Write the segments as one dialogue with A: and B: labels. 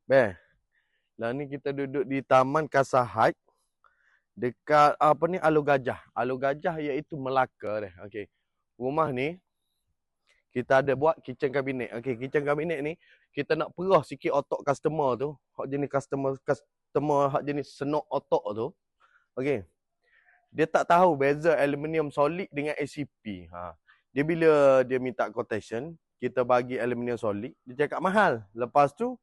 A: Beh, lah ni kita duduk di Taman Kasahat dekat apa ni, Alur Gajah. Alur Gajah iaitu Melaka deh. Okey. Rumah ni kita ada buat kitchen cabinet. Okey, kitchen cabinet ni kita nak perah sikit otok customer tu. Hak jenis customer hak jenis senok otok tu. Okey. Dia tak tahu beza aluminium solid dengan ACP. Dia bila dia minta quotation, kita bagi aluminium solid, dia cakap mahal. Lepas tu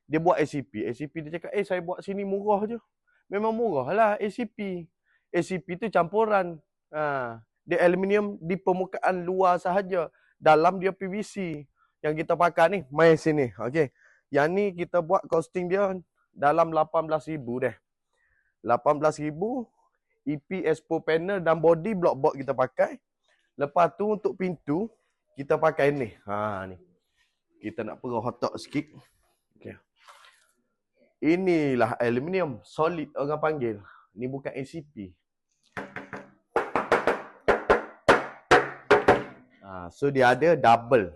A: dia buat ACP. ACP dia cakap, saya buat sini murah je. Memang murah lah ACP. ACP tu campuran. Dia aluminium di permukaan luar sahaja. Dalam dia PVC. Yang kita pakai ni, main sini. Okey. Yang ni kita buat costing dia dalam 18,000 deh. 18,000 EP expo panel dan body block kita pakai. Lepas tu untuk pintu kita pakai ni. Ni. Kita nak perah otak sikit. Okey. Inilah aluminium solid orang panggil. Ni bukan ACP. So dia ada double.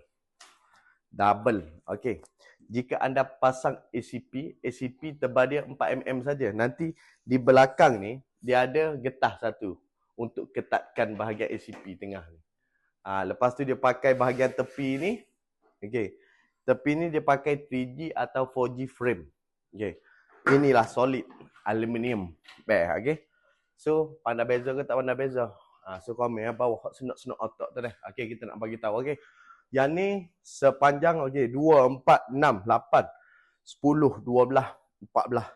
A: Okey. Jika anda pasang ACP tebal dia 4mm saja. Nanti di belakang ni dia ada getah satu untuk ketatkan bahagian ACP tengah ni. Lepas tu dia pakai bahagian tepi ni. Okey. Tepi ni dia pakai 3G atau 4G frame. Okey. Inilah solid aluminium. Okey. So pandai beza ke tak pandai beza? So komen bawah senok-senok otak tu dah. Okey, kita nak bagi tahu. Okey. Yang ni sepanjang 2, 4, 6, 8, 10, 12, 14,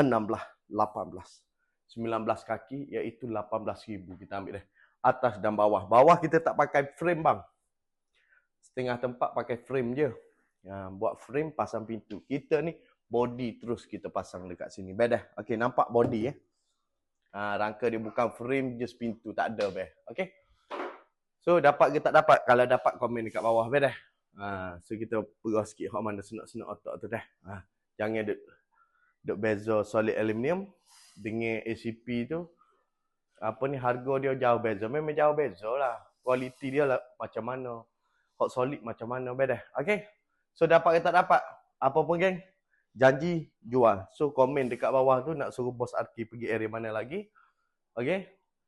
A: 16, 18, 19 kaki iaitu 18,000 kita ambil dah. Atas dan bawah. Bawah kita tak pakai frame bang. Setengah tempat pakai frame je. Buat frame pasang pintu. Kita ni body terus kita pasang dekat sini. Dah. Okey, nampak body rangka dia bukan frame just pintu, tak ada beh. Okey. So dapat ke tak dapat? Kalau dapat komen dekat bawah dah. So kita perah sikit hak mana senok-senok otak tu dah. Jangan duk beza solid aluminium dengan ACP tu. Apa ni, harga dia jauh beza. Memang jauh beza lah. Kualiti dia lah macam mana. Hak solid macam mana dah. Okey. So dapat ke tak dapat? Apa pun geng, janji jual. So komen dekat bawah tu nak suruh bos Arki pergi area mana lagi. Okey.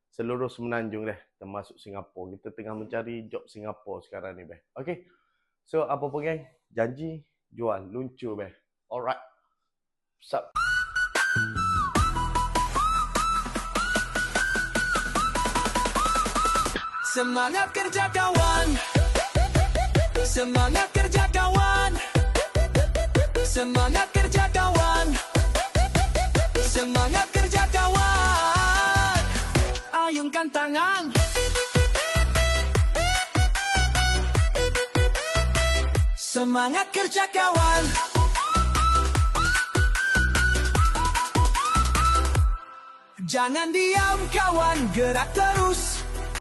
A: Seluruh Semenanjung dah, termasuk Singapura. Kita tengah mencari job Singapura sekarang ni beh. Okey. So apa pun geng, janji jual, luncur beh. Alright. Sup.
B: Semangat kerja kawan. Semangat kerja kawan. Semangat kerja kawan. Semangat kerja kawan. Ayunkan tangan. Semangat kerja kawan. Jangan diam kawan, gerak terus.